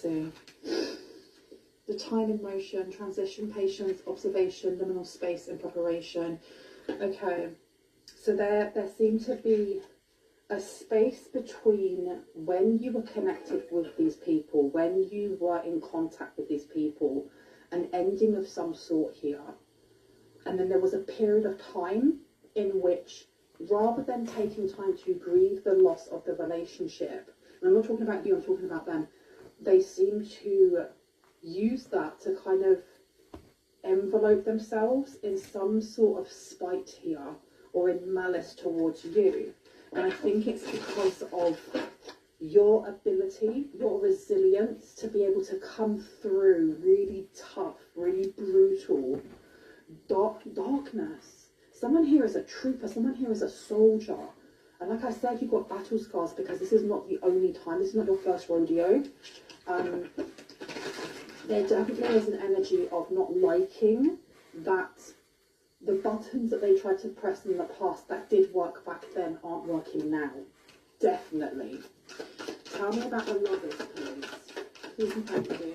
see. The time in motion, transition, patience, observation, liminal space and preparation. Okay, so there seemed to be a space between when you were connected with these people, when you were in contact with these people, an ending of some sort here. And then there was a period of time in which, rather than taking time to grieve the loss of the relationship, and I'm not talking about you, I'm talking about them, they seem to use that to kind of envelope themselves in some sort of spite here, or in malice towards you. And I think it's because of your ability, your resilience to be able to come through really tough, really brutal darkness. Someone here is a trooper, someone here is a soldier. And like I said, you've got battle scars because this is not the only time, this is not your first rodeo. There definitely is an energy of not liking that the buttons that they tried to press in the past that did work back then aren't working now. Definitely. Tell me about the lovers, please. Please and thank you.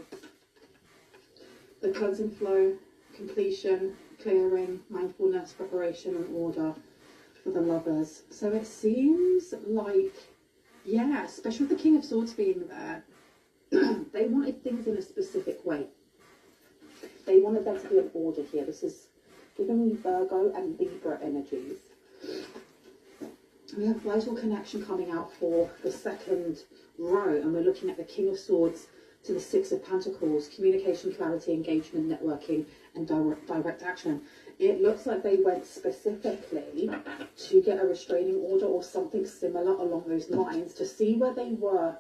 The cleansing flow, completion, clearing, mindfulness, preparation and order for the lovers. So it seems like, yeah, especially with the King of Swords being there, they wanted things in a specific way. They wanted there to be an order here. This is giving me Virgo and Libra energies. We have vital connection coming out for the second row, and we're looking at the King of Swords to the Six of Pentacles, communication, clarity, engagement, networking, and direct action. It looks like they went specifically to get a restraining order or something similar along those lines to see where they were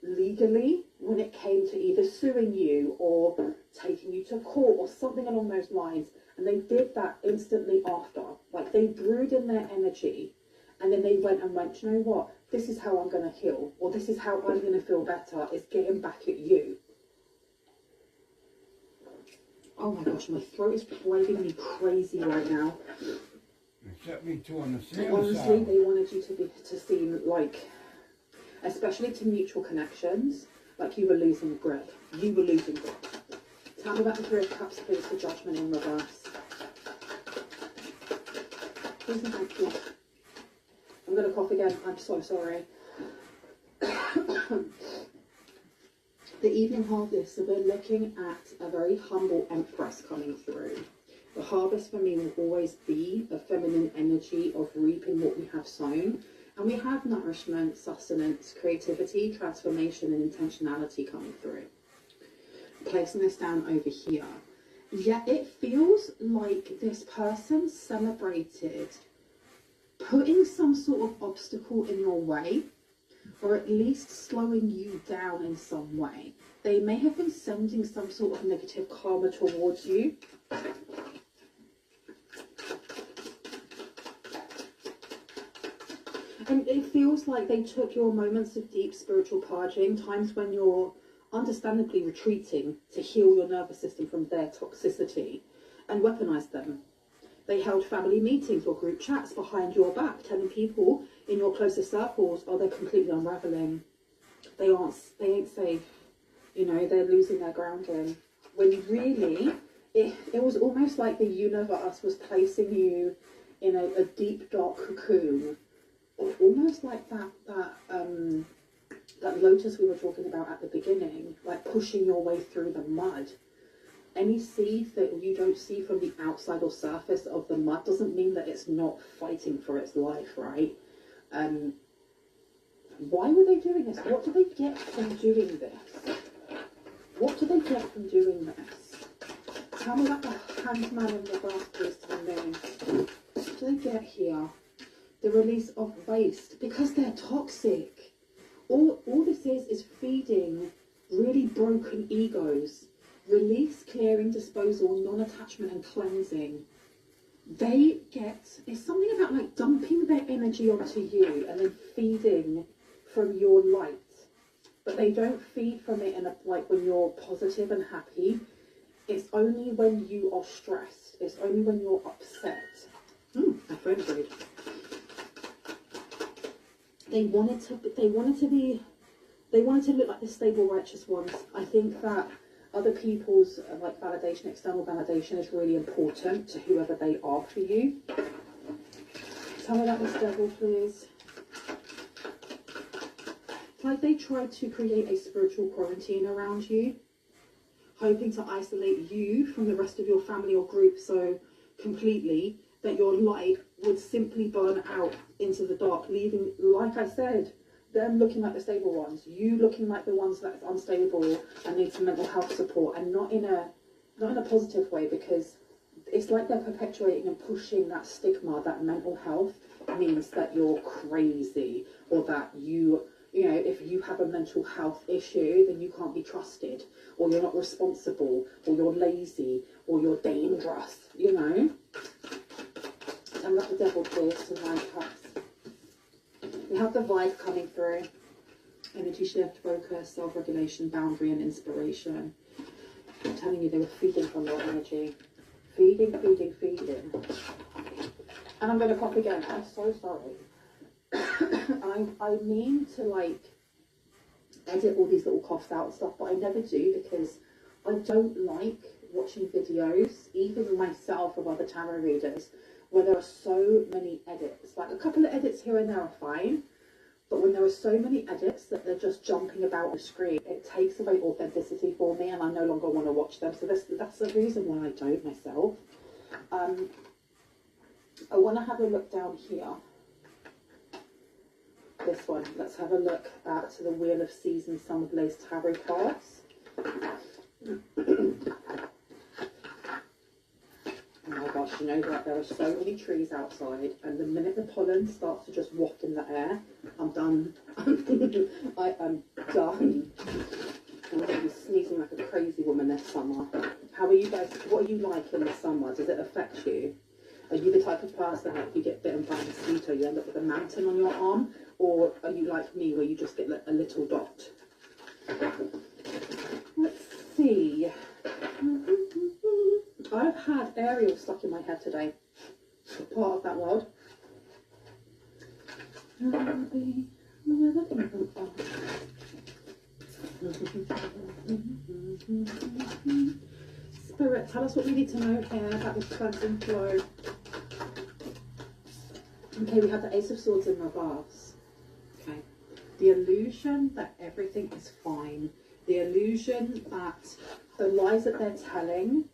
legally when it came to either suing you or taking you to court or something along those lines. And they did that instantly after. Like, they brewed in their energy and then they went, you know what, this is how I'm going to heal, or this is how I'm going to feel better, is getting back at you. Oh my gosh, my throat is driving me crazy right now. Except me too on the same Honestly, side. they wanted you to seem like, especially to mutual connections, like you were losing grip. You were losing grip. Tell me about the Three of Cups, please, for Judgment in reverse. Please and thank you. I'm going to cough again. I'm so sorry. The Evening Harvest. So we're looking at a very humble Empress coming through. The harvest for me will always be a feminine energy of reaping what we have sown. And we have nourishment, sustenance, creativity, transformation, and intentionality coming through. Placing this down over here. Yet it feels like this person celebrated putting some sort of obstacle in your way, or at least slowing you down in some way. They may have been sending some sort of negative karma towards you. And it feels like they took your moments of deep spiritual purging, times when you're understandably retreating to heal your nervous system from their toxicity, and weaponized them. They held family meetings or group chats behind your back, telling people in your closest circles, oh, they're completely unraveling. They ain't safe. You know, they're losing their grounding. When really, it was almost like the universe was placing you in a deep, dark cocoon. Almost like that lotus we were talking about at the beginning, like pushing your way through the mud. Any seed that you don't see from the outside or surface of the mud doesn't mean that it's not fighting for its life, right? Why were they doing this? What do they get from doing this? What do they get from doing this? Tell me about the Handman in the Brass Priest to the Moon. What do they get here? The release of waste, because they're toxic. All this is feeding really broken egos. Release, clearing, disposal, non-attachment and cleansing. They get, it's something about like dumping their energy onto you and then feeding from your light. But they don't feed from it in like when you're positive and happy. It's only when you are stressed. It's only when you're upset. My friend's rude. They wanted to be they wanted to look like the stable, righteous ones. I think that other people's like validation, external validation, is really important to whoever they are for you. Tell me about this devil, please. Like they tried to create a spiritual quarantine around you, hoping to isolate you from the rest of your family or group so completely that your light would simply burn out into the dark, leaving, like I said, them looking like the stable ones, you looking like the ones that's unstable and need some mental health support, and not in a positive way, because it's like they're perpetuating and pushing that stigma that mental health means that you're crazy, or that you know, if you have a mental health issue, then you can't be trusted, or you're not responsible, or you're lazy, or you're dangerous, you know. Tell me about the devil, please, to Nine of Cups. We have the vibe coming through. Energy shift, focus, self-regulation, boundary, and inspiration. I'm telling you, they were feeding from your energy. Feeding, feeding, feeding. And I'm going to cough again. I'm so sorry. I mean to like edit all these little coughs out and stuff, but I never do, because I don't like watching videos, even myself, of other tarot readers, where there are so many edits. Like a couple of edits here and there are fine, but when there are so many edits that they're just jumping about the screen, it takes away authenticity for me, and I no longer want to watch them. So that's the reason why I don't myself. I want to have a look down here. This one. Let's have a look at the Wheel of Seasons Summer Blaze Tarot cards. Oh my gosh, you know that there are so many trees outside, and the minute the pollen starts to just waft in the air, I'm done. I am done. I'm going to be sneezing like a crazy woman this summer. How are you guys? What are you like in the summer? Does it affect you? Are you the type of person that you get bitten by a mosquito, you end up with a mountain on your arm? Or are you like me, where you just get a little dot? Let's see. I've had Ariel stuck in my head today. Part of that world. Spirit, tell us what we need to know here about this cleansing flow. Okay, we have the Ace of Swords in reverse. Okay, the illusion that everything is fine, the illusion that the lies that they're telling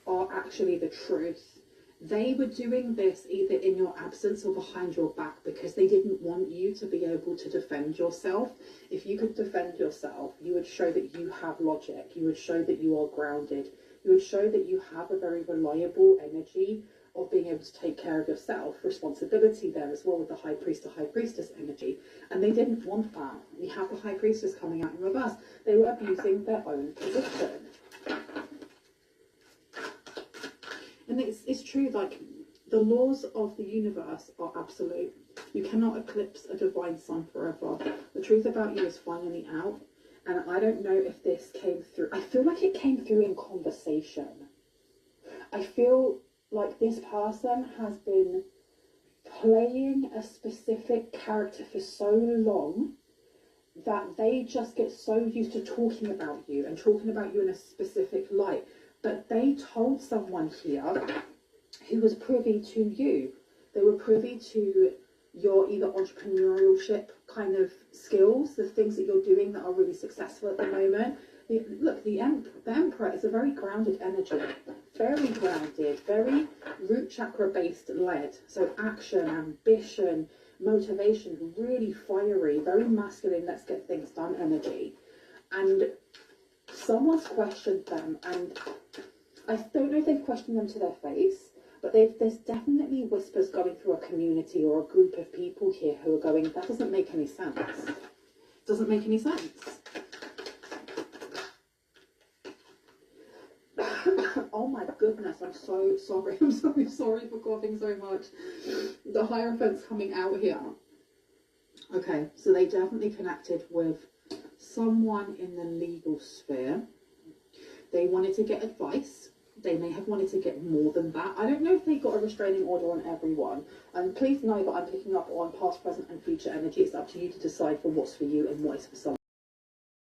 are actually the truth. They were doing this either in your absence or behind your back, because they didn't want you to be able to defend yourself. If you could defend yourself, you would show that you have logic, you would show that you are grounded, you would show that you have a very reliable energy of being able to take care of yourself. Responsibility there as well with the High Priest or High Priestess energy. And they didn't want that. We have the High Priestess coming out in reverse. They were abusing their own position. And it's true, like, the laws of the universe are absolute. You cannot eclipse a divine sun forever. The truth about you is finally out. And I don't know if this came through. I feel like it came through in conversation. I feel like this person has been playing a specific character for so long that they just get so used to talking about you and talking about you in a specific light. But they told someone here who was privy to you. They were privy to your either entrepreneurship kind of skills, the things that you're doing that are really successful at the moment. Look, the Emperor is a very grounded energy, very grounded, very root chakra based led. So action, ambition, motivation, really fiery, very masculine, let's get things done energy. And someone's questioned them, and I don't know if they've questioned them to their face, but there's definitely whispers going through a community or a group of people here who are going, that doesn't make any sense. Doesn't make any sense. Oh my goodness, I'm so sorry. I'm so sorry for coughing so much. The Hierophant's coming out here. Okay, so they definitely connected with someone in the legal sphere. They wanted to get advice. They may have wanted to get more than that. I don't know if they got a restraining order on everyone. And please know that I'm picking up on past, present and future energy. It's up to you to decide for what's for you and what is for someone.